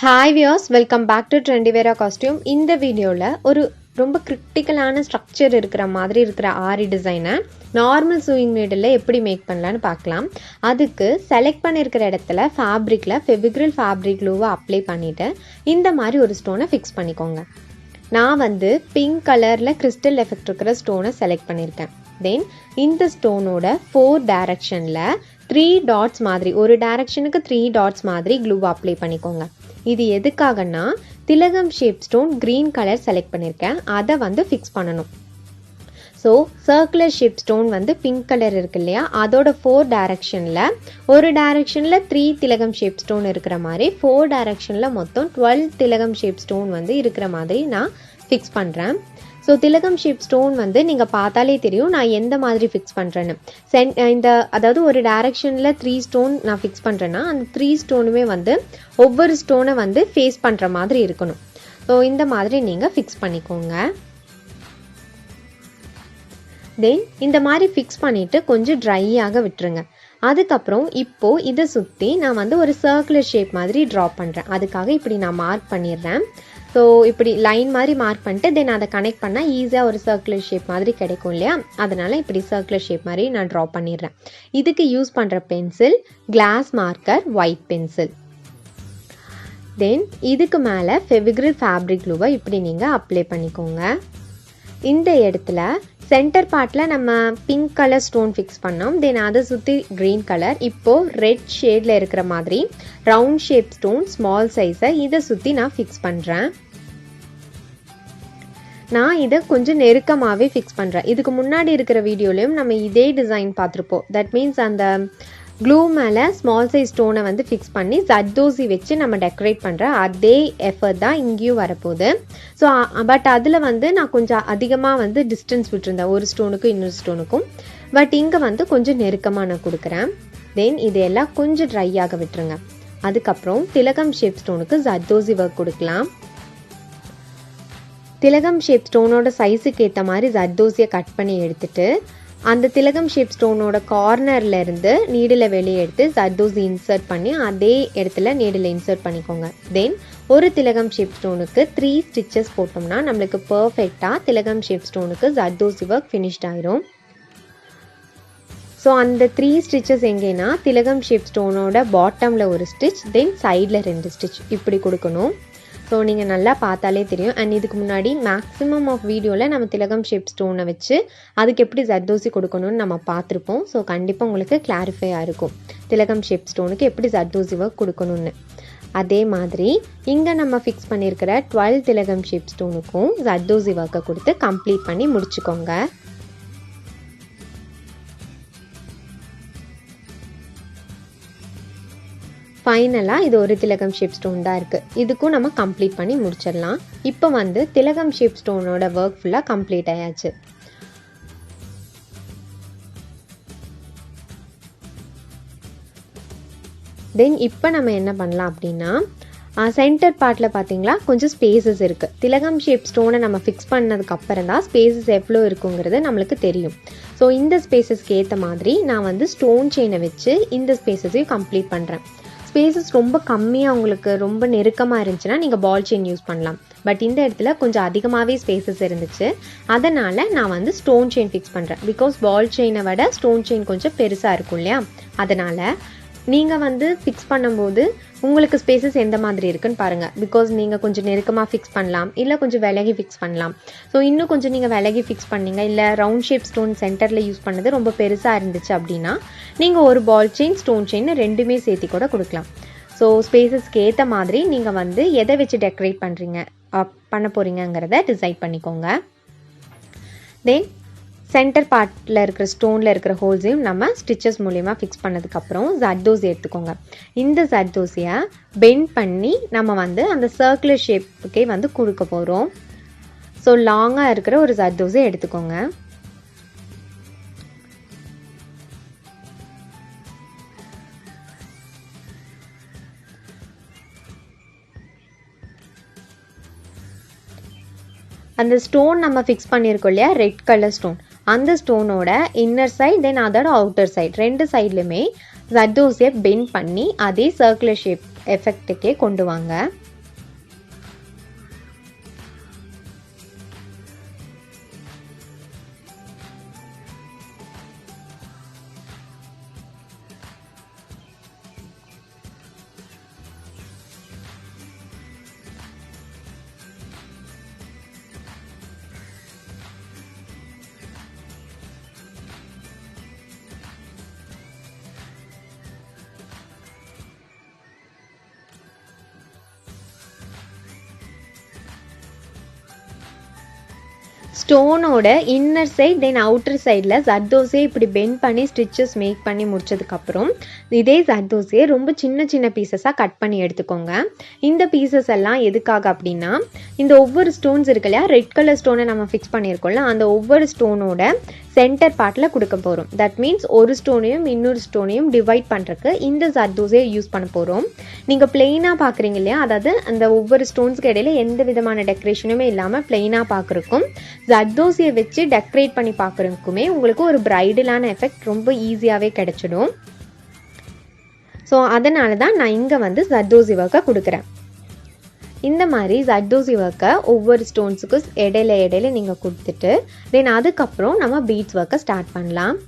Hi viewers, welcome back to Trendieviera costume. இந்த வீடியோல ஒரு ரொம்ப கிரிட்டிக்கலான ஸ்ட்ரக்சர் இருக்கிற மாதிரி இருக்கிற ஆரி டிசைனை நார்மல் சூயிங் நீடில் எப்படி மேக் பண்ணலான்னு பார்க்கலாம். அதுக்கு செலக்ட் பண்ணியிருக்கிற இடத்துல ஃபேப்ரிக்கில் ஃபெவிக்ரில் ஃபேப்ரிக் க்ளூவை அப்ளை பண்ணிவிட்டு இந்த மாதிரி ஒரு ஸ்டோனை ஃபிக்ஸ் பண்ணிக்கோங்க. நான் வந்து பிங்க் கலரில் கிறிஸ்டல் எஃபெக்ட் இருக்கிற ஸ்டோனை செலக்ட் பண்ணியிருக்கேன். தென் இந்த ஸ்டோனோட 4 டைரக்ஷனில் 3 டாட்ஸ் மாதிரி ஒரு டைரக்ஷனுக்கு 3 டாட்ஸ் மாதிரி க்ளூவை அப்ளை பண்ணிக்கோங்க. இது எதுக்காகனா திலகம் shape stone green colour select பண்ணியிருக்கேன், அதை வந்து ஃபிக்ஸ் பண்ணணும். ஸோ சர்க்குலர் ஷேப் ஸ்டோன் வந்து பிங்க் கலர் இருக்கு இல்லையா, அதோட 4 டைரக்ஷனில் ஒரு டைரக்ஷனில் 3 திலகம் ஷேப் ஸ்டோன் இருக்கிற மாதிரி 4 டைரக்ஷனில் மொத்தம் 12 திலகம் ஷேப் ஸ்டோன் வந்து இருக்கிற மாதிரி நான் ஃபிக்ஸ் பண்ணுறேன். ஸோ திலகம் ஷேப் ஸ்டோன் வந்து நீங்கள் பார்த்தாலே தெரியும் நான் எந்த மாதிரி ஃபிக்ஸ் பண்ணுறேன்னு. அதாவது ஒரு டைரக்ஷனில் 3 ஸ்டோன் நான் ஃபிக்ஸ் பண்ணுறேன்னா அந்த 3 ஸ்டோனுமே வந்து ஒவ்வொரு ஸ்டோனை வந்து ஃபேஸ் பண்ணுற மாதிரி இருக்கணும். ஸோ இந்த மாதிரி நீங்கள் ஃபிக்ஸ் பண்ணிக்கோங்க. தென் இந்த மாதிரி ஃபிக்ஸ் பண்ணிவிட்டு கொஞ்சம் ட்ரையாக விட்டுருங்க. அதுக்கப்புறம் இப்போது இதை சுற்றி நான் வந்து ஒரு சர்க்குலர் ஷேப் மாதிரி ட்ரா பண்ணுறேன். அதுக்காக இப்படி நான் மார்க் பண்ணிடுறேன். ஸோ இப்படி லைன் மாதிரி மார்க் பண்ணிட்டு தென் அதை கனெக்ட் பண்ணால் ஈஸியாக ஒரு சர்க்குலர் ஷேப் மாதிரி கிடைக்கும் இல்லையா, அதனால் இப்படி சர்க்குலர் ஷேப் மாதிரி நான் ட்ரா பண்ணிடுறேன். இதுக்கு யூஸ் பண்ணுற pencil glass marker white pencil. Then இதுக்கு மேலே ஃபெவிக்ரில் ஃபேப்ரிக் க்ளூவை இப்படி நீங்கள் அப்ளை பண்ணிக்கோங்க. இந்த இடத்துல சென்டர் பார்ட்டில் நம்ம பிங்க் கலர் ஸ்டோன் ஃபிக்ஸ் பண்ணோம். தென் அதை சுற்றி க்ரீன் கலர், இப்போது ரெட் ஷேடில் இருக்கிற மாதிரி ரவுண்ட் ஷேப் ஸ்டோன் ஸ்மால் சைஸை இதை சுற்றி நான் ஃபிக்ஸ் பண்ணுறேன். நான் இதை கொஞ்சம் நெருக்கமாகவே ஃபிக்ஸ் பண்ணுறேன். இதுக்கு முன்னாடி இருக்கிற வீடியோலையும் நம்ம இதே டிசைன் பார்த்துருப்போம். தட் மீன்ஸ் அந்த க்ளூ மேலே ஸ்மால் சைஸ் ஸ்டோனை வந்து ஃபிக்ஸ் பண்ணி ஜர்தோசி வச்சு நம்ம டெக்கரேட் பண்ணுற அதே எஃபர்ட் தான் இங்கேயும் வரப்போகுது. ஸோ பட் அதில் வந்து நான் கொஞ்சம் அதிகமாக வந்து டிஸ்டன்ஸ் விட்டுருந்தேன் ஒரு ஸ்டோனுக்கும் இன்னொரு ஸ்டோனுக்கும். பட் இங்கே வந்து கொஞ்சம் நெருக்கமாக நான் கொடுக்குறேன். தென் இதையெல்லாம் கொஞ்சம் ட்ரையாக விட்டுருங்க. அதுக்கப்புறம் திலகம் ஷேப் ஸ்டோனுக்கு ஜர்தோசி ஒர்க் கொடுக்கலாம். திலகம் ஷேப் ஸ்டோனோட சைஸுக்கு ஏற்ற மாதிரி ஜர்தோசியை கட் பண்ணி எடுத்துட்டு அந்த திலகம் ஷேப் ஸ்டோனோட கார்னர்ல இருந்து நீடில் வெளியே எடுத்து ஜர்தோசி இன்சர்ட் பண்ணி அதே இடத்துல நீடில் இன்சர்ட் பண்ணிக்கோங்க. தென் ஒரு திலகம் ஷேப் ஸ்டோனுக்கு 3 ஸ்டிச்சஸ் போட்டோம்னா நம்மளுக்கு பர்ஃபெக்டாக திலகம் ஷேப் ஸ்டோனுக்கு ஜர்தோசி ஒர்க் ஃபினிஷ்ட் ஆயிரும். ஸோ அந்த 3 ஸ்டிச்சஸ் எங்கேனா திலகம் ஷேப் ஸ்டோனோட பாட்டமில் ஒரு ஸ்டிச், தென் சைடில் 2 ஸ்டிச் இப்படி கொடுக்கணும். ஸோ நீங்கள் நல்லா பார்த்தாலே தெரியும். அண்ட் இதுக்கு முன்னாடி மேக்ஸிமம் ஆஃப் வீடியோவில் நம்ம திலகம் ஷேப் ஸ்டோனை வச்சு அதுக்கு எப்படி ஜர்தோசி கொடுக்கணும்னு நம்ம பார்த்துருப்போம். ஸோ கண்டிப்பாக உங்களுக்கு கிளாரிஃபையாக இருக்கும் திலகம் ஷேப் ஸ்டோனுக்கு எப்படி ஜர்தோசி ஒர்க் கொடுக்கணும்னு. அதே மாதிரி இங்கே நம்ம ஃபிக்ஸ் பண்ணியிருக்கிற 12 திலகம் ஷேப் ஸ்டோனுக்கும் ஜர்தோசி ஒர்க்கை கொடுத்து கம்ப்ளீட் பண்ணி முடிச்சுக்கோங்க. ஃபைனலாக இது ஒரு திலகம் ஷேப் ஸ்டோன் தான் இருக்குது. இதுக்கும் நம்ம கம்ப்ளீட் பண்ணி முடிச்சிடலாம். இப்போ வந்து திலகம் ஷேப் ஸ்டோனோட ஒர்க் ஃபுல்லாக கம்ப்ளீட் ஆயாச்சு. தென் இப்போ நம்ம என்ன பண்ணலாம் அப்படின்னா சென்டர் பார்ட்டில் பார்த்தீங்களா கொஞ்சம் ஸ்பேசஸ் இருக்குது. திலகம் ஷேப் ஸ்டோனை நம்ம ஃபிக்ஸ் பண்ணதுக்கு அப்புறம் தான் ஸ்பேசஸ் எவ்வளோ இருக்குங்கிறது நம்மளுக்கு தெரியும். ஸோ இந்த ஸ்பேசஸ்க்கு ஏற்ற மாதிரி நான் வந்து ஸ்டோன் செயினை வச்சு இந்த ஸ்பேசஸையும் கம்ப்ளீட் பண்ணுறேன். ஸ்பேசஸ் ரொம்ப கம்மியாக உங்களுக்கு ரொம்ப நெருக்கமாக இருந்துச்சுன்னா நீங்கள் பால் செயின் யூஸ் பண்ணலாம். பட் இந்த இடத்துல கொஞ்சம் அதிகமாகவே ஸ்பேசஸ் இருந்துச்சு, அதனால் நான் வந்து ஸ்டோன் செயின் ஃபிக்ஸ் பண்ணுறேன். பிகாஸ் பால் செயினை விட ஸ்டோன் செயின் கொஞ்சம் பெருசாக இருக்கும் இல்லையா, அதனால் நீங்கள் வந்து ஃபிக்ஸ் பண்ணும்போது உங்களுக்கு ஸ்பேசஸ் எந்த மாதிரி இருக்குன்னு பாருங்கள். பிகாஸ் நீங்கள் கொஞ்சம் நெருக்கமாக ஃபிக்ஸ் பண்ணலாம், இல்லை கொஞ்சம் விலகி ஃபிக்ஸ் பண்ணலாம். ஸோ இன்னும் கொஞ்சம் நீங்கள் விலகி ஃபிக்ஸ் பண்ணீங்க, இல்லை ரவுண்ட் ஷேப் ஸ்டோன் சென்டரில் யூஸ் பண்ணது ரொம்ப பெருசாக இருந்துச்சு அப்படின்னா நீங்கள் ஒரு பால் செயின் ஸ்டோன் செயின் ரெண்டுமே சேர்த்து கூட கொடுக்கலாம். ஸோ ஸ்பேசஸ்க்கு ஏற்ற மாதிரி நீங்கள் வந்து எதை வச்சு டெக்கரேட் பண்ண போகிறீங்கிறத டிசைட் பண்ணிக்கோங்க. தென் சென்டர் பார்ட்டில் இருக்கிற ஸ்டோனில் இருக்கிற ஹோல்ஸையும் நம்ம ஸ்டிச்சஸ் மூலயமா ஃபிக்ஸ் பண்ணதுக்கப்புறம் ஜர்தோசி எடுத்துக்கோங்க. இந்த ஜர்தோசியை பெண்ட் பண்ணி நம்ம வந்து அந்த சர்க்குலர் ஷேப்புக்கே வந்து கொடுக்க போகிறோம். ஸோ லாங்காக இருக்கிற ஒரு ஜர்தோசியை எடுத்துக்கோங்க. அந்த ஸ்டோன் நம்ம ஃபிக்ஸ் பண்ணியிருக்கோம் இல்லையா ரெட் கலர் ஸ்டோன், அந்த ஸ்டோனோட இன்னர் சைட் தென் அதோட அவுட்டர் சைட் 2 சைட்லையுமே ஜர்தோசியை பெண்ட் பண்ணி அதே சர்க்குலர் ஷேப் எஃபெக்ட்டுக்கே கொண்டு வாங்க. ஸ்டோனோட இன்னர் சைட் தென் அவுட்டர் சைடில் ஜர்தோசியை இப்படி பெண்ட் பண்ணி ஸ்டிச்சஸ் மேக் பண்ணி முடிச்சதுக்கப்புறம் இதே ஜர்தோசியை ரொம்ப சின்ன சின்ன பீசஸாக கட் பண்ணி எடுத்துக்கோங்க. இந்த பீசஸ் எல்லாம் எதுக்காக அப்படின்னா, இந்த ஒவ்வொரு ஸ்டோன்ஸ் இருக்கு இல்லையா, ரெட் கலர் ஸ்டோனை நம்ம ஃபிக்ஸ் பண்ணியிருக்கோம்ல, அந்த ஒவ்வொரு ஸ்டோனோட சென்டர் பார்ட்டில் கொடுக்க போகிறோம். தட் மீன்ஸ் ஒரு ஸ்டோனையும் இன்னொரு ஸ்டோனையும் டிவைட் பண்ணுறதுக்கு இந்த ஜர்தோசியை யூஸ் பண்ண போகிறோம். நீங்கள் பிளெயினாக பார்க்குறீங்க இல்லையா, அதாவது அந்த ஒவ்வொரு ஸ்டோன்ஸ்க்கு இடையில எந்த விதமான டெக்கரேஷனுமே இல்லாமல் பிளெயினாக பார்க்குறக்கும் ஜர்தோசியை வச்சு டெக்கரேட் பண்ணி பார்க்குறதுக்குமே உங்களுக்கு ஒரு பிரைடலான எஃபெக்ட் ரொம்ப ஈஸியாகவே கிடைச்சிடும். ஸோ அதனால தான் நான் இங்கே வந்து ஜர்தோசி ஒர்க்கை கொடுக்குறேன். இந்த மாதிரி ஜர்தோசி ஒர்க்கை ஒவ்வொரு ஸ்டோன்ஸுக்கும் இடையில நீங்கள் கொடுத்துட்டு தென் அதுக்கப்புறம் நம்ம பீட்ஸ் ஒர்க்கை ஸ்டார்ட் பண்ணலாம்.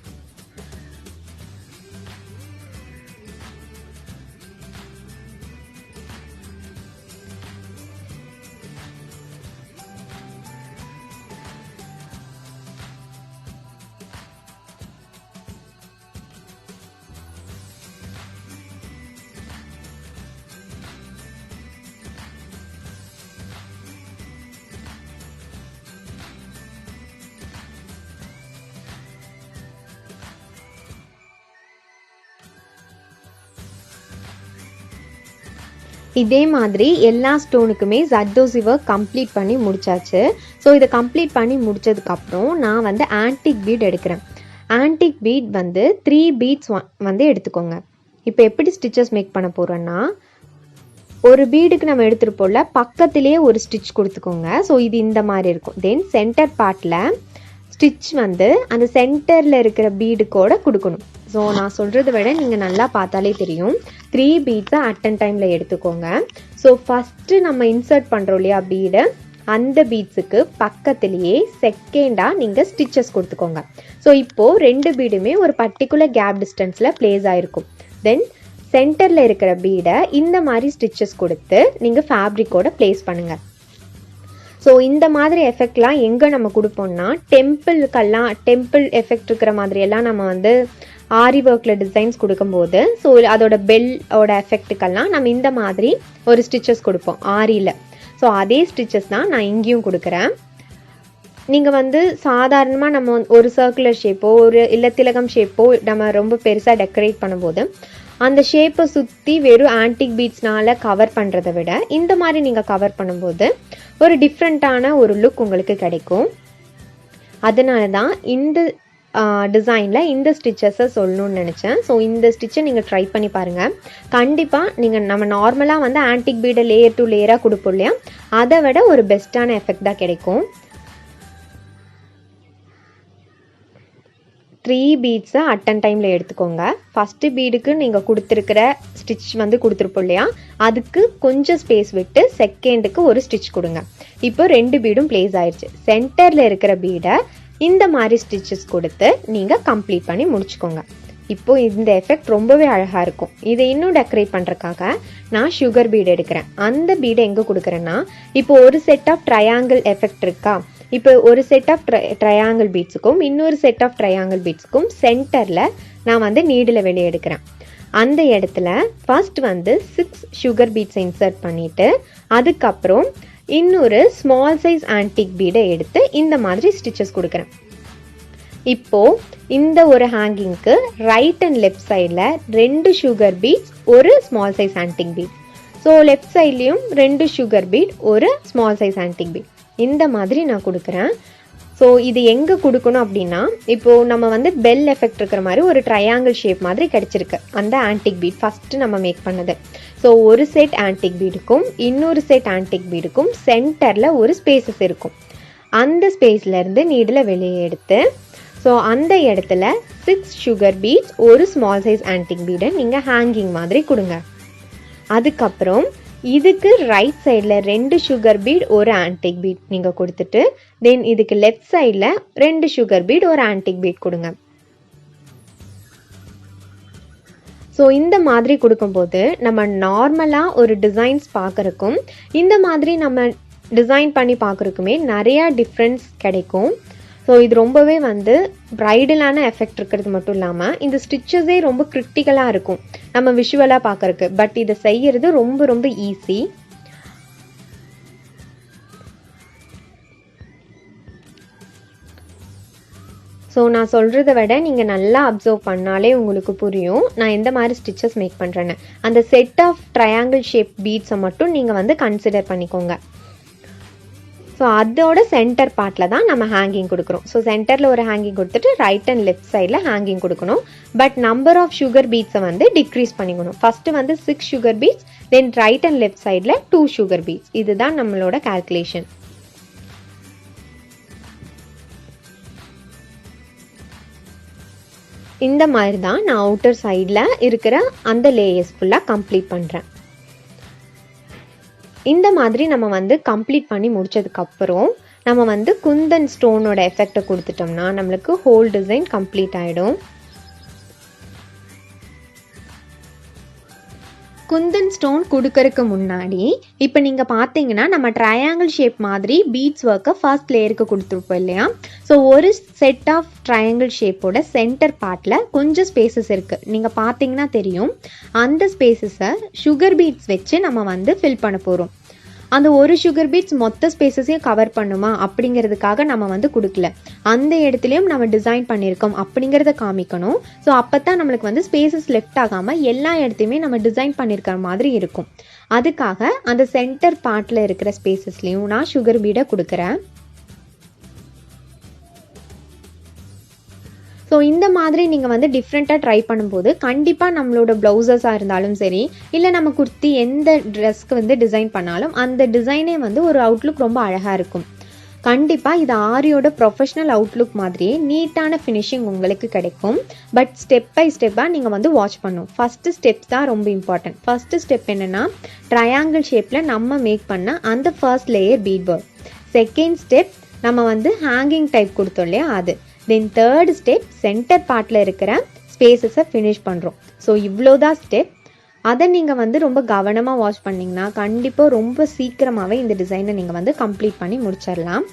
இதே மாதிரி எல்லா ஸ்டோனுக்குமே ஜர்தோசி ஒர்க் கம்ப்ளீட் பண்ணி முடிச்சாச்சு. ஸோ இதை கம்ப்ளீட் பண்ணி முடிச்சதுக்கப்புறம் நான் வந்து ஆன்டிக் பீட் எடுக்கிறேன். ஆன்டிக் பீட் வந்து 3 பீட்ஸ் வந்து எடுத்துக்கோங்க. இப்போ எப்படி ஸ்டிச்சஸ் மேக் பண்ண போகிறோன்னா, ஒரு பீடுக்கு நம்ம எடுத்துருப்போம்ல, பக்கத்திலே ஒரு ஸ்டிச் கொடுத்துக்கோங்க. ஸோ இது இந்த மாதிரி இருக்கும். தென் சென்டர் பார்ட்டில் ஸ்டிச் வந்து அந்த சென்டரில் இருக்கிற பீடுக்கோட கொடுக்கணும். ஸோ நான் சொல்கிறத விட நீங்கள் நல்லா பார்த்தாலே தெரியும். 3 பீட்ஸை அட்டன் டைமில் எடுத்துக்கோங்க. ஸோ ஃபஸ்ட்டு நம்ம இன்சர்ட் பண்ணுறோம் இல்லையா பீடை, அந்த பீட்ஸுக்கு பக்கத்துலேயே செகண்டாக நீங்கள் ஸ்டிச்சஸ் கொடுத்துக்கோங்க. ஸோ இப்போது 2 பீடுமே ஒரு பர்டிகுலர் கேப் டிஸ்டன்ஸில் பிளேஸ் ஆகிருக்கும். தென் சென்டரில் இருக்கிற பீடை இந்த மாதிரி ஸ்டிச்சஸ் கொடுத்து நீங்கள் ஃபேப்ரிக்கோட பிளேஸ் பண்ணுங்கள். ஸோ இந்த மாதிரி எஃபெக்ட்லாம் எங்கே நம்ம கொடுப்போம்னா, டெம்பிள் எஃபெக்ட் இருக்கிற மாதிரியெல்லாம் நம்ம வந்து ஆரி ஒர்க்கில் டிசைன்ஸ் கொடுக்கும்போது, ஸோ அதோட பெல்லோட எஃபெக்ட்டுக்கெல்லாம் நம்ம இந்த மாதிரி ஒரு ஸ்டிச்சஸ் கொடுப்போம் ஆரியில். ஸோ அதே ஸ்டிச்சஸ் தான் நான் இங்கேயும் கொடுக்குறேன். நீங்கள் வந்து சாதாரணமாக நம்ம ஒரு சர்க்குலர் ஷேப்போ இல்லை திலகம் ஷேப்போ நம்ம ரொம்ப பெருசாக டெக்கரேட் பண்ணும்போது அந்த ஷேப்பை சுற்றி வெறும் ஆன்டிக் பீட்ஸ்னால கவர் பண்ணுறதை விட இந்த மாதிரி நீங்கள் கவர் பண்ணும்போது ஒரு டிஃப்ரெண்ட்டான ஒரு லுக் உங்களுக்கு கிடைக்கும். அதனால தான் இந்த டிசைனில் இந்த ஸ்டிச்சஸை சொல்லணும்னு நினச்சேன். ஸோ இந்த ஸ்டிச்சை நீங்கள் ட்ரை பண்ணி பாருங்கள். கண்டிப்பாக நம்ம நார்மலாக வந்து ஆன்டிக் பீடை லேயர் டு லேயராக கொடுப்போம் இல்லையா, அதை விட ஒரு பெஸ்ட்டான எஃபெக்ட் தான் கிடைக்கும். 3 பீட்ஸை அட்டன் டைமில் எடுத்துக்கோங்க. ஃபஸ்ட்டு பீடுக்கு நீங்கள் கொடுத்துருக்கிற ஸ்டிச் வந்து கொடுத்துருப்போம் இல்லையா, அதுக்கு கொஞ்சம் ஸ்பேஸ் விட்டு செகண்டுக்கு ஒரு ஸ்டிச் கொடுங்க. இப்போ 2 பீடும் பிளேஸ் ஆயிடுச்சு. சென்டரில் இருக்கிற பீடை இந்த மாதிரி ஸ்டிச்சஸ் கொடுத்து நீங்கள் கம்ப்ளீட் பண்ணி முடிச்சுக்கோங்க. இப்போ இந்த எஃபெக்ட் ரொம்பவே அழகாக இருக்கும். இதை இன்னும் டெக்கரேட் பண்ணுறதுக்காக நான் சுகர் பீடு எடுக்கிறேன். அந்த பீடை எங்கே கொடுக்குறேன்னா, இப்போ ஒரு செட் ஆஃப் ட்ரையாங்கிள் எஃபெக்ட் இருக்கா, இப்போ ஒரு செட் ஆஃப் ட்ரையாங்கிள் பீட்ஸுக்கும் இன்னொரு செட் ஆஃப் ட்ரையாங்கிள் பீட்ஸுக்கும் சென்டரில் நான் வந்து நீடில் வெளியே எடுக்கிறேன். அந்த இடத்துல ஃபர்ஸ்ட் வந்து 6 சுகர் பீட்ஸை இன்சர்ட் பண்ணிவிட்டு அதுக்கப்புறம் இன்னொரு ஸ்மால் சைஸ் ஆன்டிக் பீடை எடுத்து இந்த மாதிரி ஸ்டிச்சஸ் கொடுக்குறேன். இப்போது இந்த ஒரு ஹேங்கிங்க்கு ரைட் அண்ட் லெஃப்ட் சைடில் 2 சுகர் பீட்ஸ் ஒரு small size antique beat. So left சைட்லேயும் 2 சுகர் பீட் ஒரு ஸ்மால் சைஸ் ஆன்டிக் பீட் இந்த மாதிரி நான் கொடுக்குறேன். ஸோ இது எங்கே கொடுக்கணும் அப்படின்னா, இப்போது நம்ம வந்து பெல் எஃபெக்ட் இருக்கிற மாதிரி ஒரு ட்ரையாங்கிள் ஷேப் மாதிரி கிடச்சிருக்கு அந்த ஆன்டிக் பீட் ஃபஸ்ட்டு நம்ம மேக் பண்ணது. ஸோ ஒரு செட் ஆன்டிக் பீடுக்கும் இன்னொரு செட் ஆன்டிக் பீடுக்கும் சென்டரில் ஒரு ஸ்பேசஸ் இருக்கும். அந்த ஸ்பேஸ்லேருந்து நீடில் வெளியே எடுத்து ஸோ அந்த இடத்துல 6 சுகர் பீட்ஸ் ஒரு ஸ்மால் சைஸ் ஆன்டிக் பீடை நீங்கள் ஹேங்கிங் மாதிரி கொடுங்க. அதுக்கப்புறம் இதுக்கு ரைட் சைடில் 2 சுகர் பீட் ஒரு ஆன்டிக் பீட் நீங்கள் கொடுத்துட்டு தென் இதுக்கு லெஃப்ட் சைடில் 2 சுகர் பீட் ஒரு ஆன்டிக் பீட் கொடுங்க. ஸோ இந்த மாதிரி கொடுக்கும்போது நம்ம நார்மலாக ஒரு டிசைன்ஸ் பார்க்குறக்கும் இந்த மாதிரி நம்ம டிசைன் பண்ணி பார்க்குறக்குமே நிறையா டிஃப்ரென்ஸ் கிடைக்கும். ஸோ இது ரொம்பவே வந்து ப்ரைடலான எஃபெக்ட் இருக்கிறது மட்டும் இல்லாமல் இந்த ஸ்டிச்சஸே ரொம்ப கிரிட்டிக்கலாக இருக்கும் நம்ம விஷுவலாக பார்க்குறக்கு. பட் இதை செய்யறது ரொம்ப ரொம்ப ஈஸி. ஸோ நான் சொல்கிறத விட நீங்கள் நல்லா அப்சர்வ் பண்ணாலே உங்களுக்கு புரியும் நான் எந்த மாதிரி ஸ்டிச்சஸ் மேக் பண்ணுறேன்னு. அந்த செட் ஆஃப் ட்ரையாங்கிள் ஷேப் பீட்ஸை மட்டும் நீங்கள் வந்து கன்சிடர் பண்ணிக்கோங்க. ஸோ அதோட சென்டர் பார்ட்டில் தான் நம்ம ஹேங்கிங் கொடுக்குறோம். ஸோ சென்டரில் ஒரு ஹேங்கிங் கொடுத்துட்டு ரைட் அண்ட் லெஃப்ட் சைடில் ஹேங்கிங் கொடுக்கணும். பட் நம்பர் ஆஃப் சுகர் பீட்ஸை வந்து டிக்ரீஸ் பண்ணிக்கணும். ஃபஸ்ட்டு வந்து 6 sugar beads, then right and left சைடில் 2 சுகர் பீட்ஸ். இதுதான் நம்மளோட கால்குலேஷன். இந்த மாதிரி தான் நான் அவுட்டர் சைடில் இருக்கிற அந்த லேயர்ஸ் ஃபுல்லாக கம்ப்ளீட் பண்ணுறேன். இந்த மாதிரி நம்ம வந்து கம்ப்ளீட் பண்ணி முடிச்சதுக்கப்புறம் நம்ம வந்து குந்தன் ஸ்டோனோட எஃபெக்டை கொடுத்துட்டோம்னா நம்மளுக்கு ஹோல் டிசைன் கம்ப்ளீட் ஆகிடும். குந்தன் ஸ்டோன் கொடுக்கறதுக்கு முன்னாடி இப்போ நீங்கள் பார்த்தீங்கன்னா நம்ம ட்ரையாங்கிள் ஷேப் மாதிரி பீட்ஸ் ஒர்க்கை ஃபர்ஸ்ட் லேயருக்கு கொடுத்துருப்போம் இல்லையா. ஸோ ஒரு செட் ஆஃப் ட்ரையாங்கிள் ஷேப்போட சென்டர் பார்ட்டில் கொஞ்சம் ஸ்பேசஸ் இருக்குது. நீங்கள் பார்த்தீங்கன்னா தெரியும். அந்த ஸ்பேசஸை சுகர் பீட்ஸ் வச்சு நம்ம வந்து ஃபில் பண்ண போகிறோம். அந்த ஒரு சுகர் பீட்ஸ் மொத்த ஸ்பேசஸையும் கவர் பண்ணுமா அப்படிங்கிறதுக்காக நம்ம வந்து கொடுக்கல. அந்த இடத்துலையும் நம்ம டிசைன் பண்ணியிருக்கோம் அப்படிங்கிறத காமிக்கணும். ஸோ அப்போ தான் நம்மளுக்கு வந்து ஸ்பேசஸ் லெஃப்ட் ஆகாமல் எல்லா இடத்தையுமே நம்ம டிசைன் பண்ணியிருக்கிற மாதிரி இருக்கும். அதுக்காக அந்த சென்டர் பார்ட்டில் இருக்கிற ஸ்பேசஸ்லையும் நான் சுகர் பீடை கொடுக்குறேன். ஸோ இந்த மாதிரி நீங்கள் வந்து டிஃப்ரெண்ட்டாக ட்ரை பண்ணும்போது கண்டிப்பாக நம்மளோட ப்ளவுசஸாக இருந்தாலும் சரி, இல்லை நம்ம குர்த்தி எந்த ட்ரெஸ்க்கு வந்து டிசைன் பண்ணாலும் அந்த டிசைனே வந்து ஒரு அவுட்லுக் ரொம்ப அழகாக இருக்கும். கண்டிப்பாக இது ஆரியோட ப்ரொஃபஷ்னல் அவுட்லுக் மாதிரியே நீட்டான ஃபினிஷிங் உங்களுக்கு கிடைக்கும். பட் ஸ்டெப் பை ஸ்டெப்பாக நீங்கள் வந்து வாட்ச் பண்ணணும். ஃபஸ்ட்டு ஸ்டெப்ஸ் தான் ரொம்ப இம்பார்ட்டன்ட். ஃபஸ்ட்டு ஸ்டெப் என்னென்னா ட்ரையாங்கிள் ஷேப்பில் நம்ம மேக் பண்ண அந்த first layer beat work. Second step நம்ம வந்து ஹேங்கிங் டைப் கொடுத்தோம் இல்லையா அது. தென் தேர்ட் ஸ்டெப் சென்டர் பார்ட்டில் இருக்கிற ஸ்பேசஸை ஃபினிஷ் பண்ணுறோம். ஸோ இவ்வளோதான் ஸ்டெப். அதை நீங்கள் வந்து ரொம்ப கவனமாக வாட்ச் பண்ணிங்கன்னா கண்டிப்பாக ரொம்ப சீக்கிரமாகவே இந்த டிசைனை நீங்கள் வந்து கம்ப்ளீட் பண்ணி முடிச்சிடலாம்.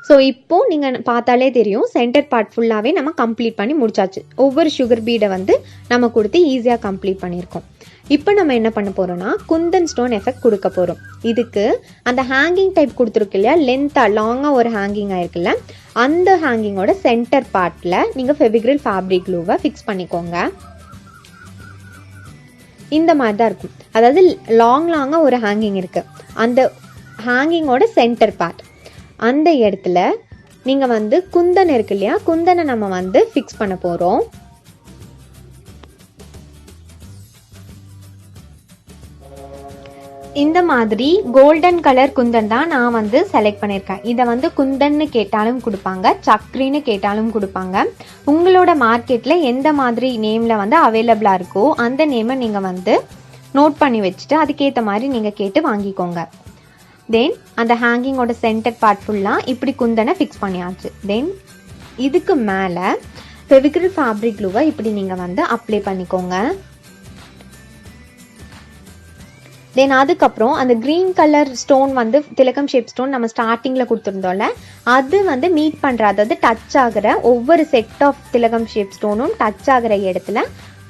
ஸோ இப்போது நீங்கள் பார்த்தாலே தெரியும் சென்டர் பார்ட் ஃபுல்லாகவே நம்ம கம்ப்ளீட் பண்ணி முடிச்சாச்சு. ஒவ்வொரு சுகர் பீடை வந்து நம்ம கொடுத்து ஈஸியாக கம்ப்ளீட் பண்ணியிருக்கோம். இப்போ நம்ம என்ன பண்ண போகிறோம்னா குந்தன் ஸ்டோன் எஃபெக்ட் கொடுக்க போகிறோம். இதுக்கு அந்த ஹேங்கிங் டைப் கொடுத்துருக்கு இல்லையா, லென்த்தாக லாங்காக ஒரு ஹேங்கிங் ஆயிருக்குல்ல, அந்த ஹேங்கிங்கோட சென்டர் பார்ட்டில் நீங்கள் ஃபெவிக்ரில் ஃபேப்ரிக் க்ளூவை ஃபிக்ஸ் பண்ணிக்கோங்க. இந்த மாதிரி தான் இருக்கும். அதாவது லாங்காக ஒரு ஹேங்கிங் இருக்குது. அந்த ஹேங்கிங்கோட சென்டர் பார்ட் அந்த இடத்துல நீங்கள் வந்து குந்தன் இருக்கு இல்லையா, குந்தனை நம்ம வந்து ஃபிக்ஸ் பண்ண போகிறோம். இந்த மாதிரி கோல்டன் கலர் குந்தன் தான் நான் வந்து செலக்ட் பண்ணியிருக்கேன். இதை வந்து குந்தன்னு கேட்டாலும் கொடுப்பாங்க, சக்ரின்னு கேட்டாலும் கொடுப்பாங்க. உங்களோட மார்க்கெட்டில் எந்த மாதிரி நேமில் வந்து அவைலபிளாக இருக்கோ அந்த நேமை நீங்கள் வந்து நோட் பண்ணி வச்சுட்டு அதுக்கேற்ற மாதிரி நீங்கள் கேட்டு வாங்கிக்கோங்க. தென் அந்த ஹேங்கிங்கோட சென்டர் பார்ட் ஃபுல்லாக இப்படி குந்தனை ஃபிக்ஸ் பண்ணியாச்சு. தென் இதுக்கு மேலே ஃபெவிக்ரில் ஃபேப்ரிக் க்ளூவை இப்படி நீங்கள் வந்து அப்ளை பண்ணிக்கோங்க. தென் அதுக்கப்புறம் அந்த க்ரீன் கலர் ஸ்டோன் வந்து திலகம் ஷேப் ஸ்டோன் நம்ம ஸ்டார்டிங்கில் கொடுத்துருந்தோம்ல, அது வந்து மீட் பண்ணுற, அதாவது டச் ஆகிற ஒவ்வொரு செட் ஆஃப் திலகம் ஷேப் ஸ்டோனும் டச் ஆகிற இடத்துல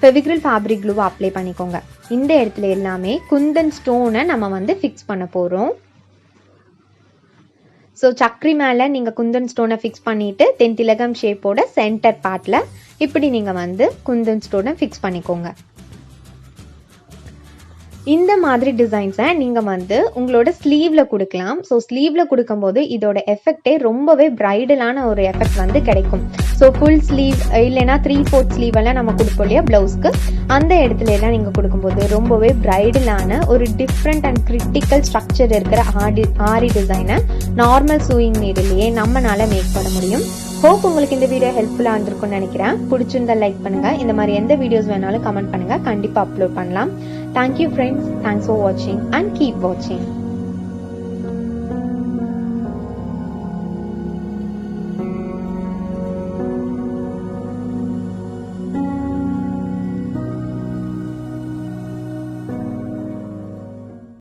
ஃபெவிக்ரில் ஃபேப்ரிக் க்ளூவை அப்ளை பண்ணிக்கோங்க. இந்த இடத்துல எல்லாமே குந்தன் ஸ்டோனை நம்ம வந்து ஃபிக்ஸ் பண்ண போகிறோம். ஸோ சக்ரி மேலே நீங்கள் குந்தன் ஸ்டோனை ஃபிக்ஸ் பண்ணிவிட்டு தென் திலகம் ஷேப்போட சென்டர் பார்ட்டில் இப்படி நீங்கள் வந்து குந்தன் ஸ்டோனை ஃபிக்ஸ் பண்ணிக்கோங்க. இந்த மாதிரி டிசைன்ஸை நீங்கள் வந்து உங்களோட ஸ்லீவில் கொடுக்கலாம். ஸோ ஸ்லீவில் கொடுக்கும்போது இதோட எஃபெக்டே ரொம்பவே பிரைடலான ஒரு எஃபெக்ட் வந்து கிடைக்கும். ஸோ ஃபுல் ஸ்லீவ் இல்லைனா 3/4 ஸ்லீவ் எல்லாம் நம்ம கொடுப்போம் இல்லையா ப்ளவுஸ்க்கு, அந்த இடத்துல எல்லாம் நீங்கள் கொடுக்கும்போது ரொம்பவே பிரைடலான ஒரு டிஃப்ரெண்ட் அண்ட் கிரிட்டிக்கல் ஸ்ட்ரக்சர் இருக்கிற ஆரி டிசைனை நார்மல் சூயிங் நீடிலேயே நம்மளால மேக் பண்ண முடியும். ஹோப் உங்களுக்கு இந்த வீடியோ ஹெல்ப்ஃபுல்லாக இருந்திருக்கும்னு நினைக்கிறேன். பிடிச்சிருந்தா லைக் பண்ணுங்கள். இந்த மாதிரி எந்த வீடியோஸ் வேணாலும் கமெண்ட் பண்ணுங்கள், கண்டிப்பாக அப்லோட் பண்ணலாம். Thank you friends, thanks for watching and keep watching.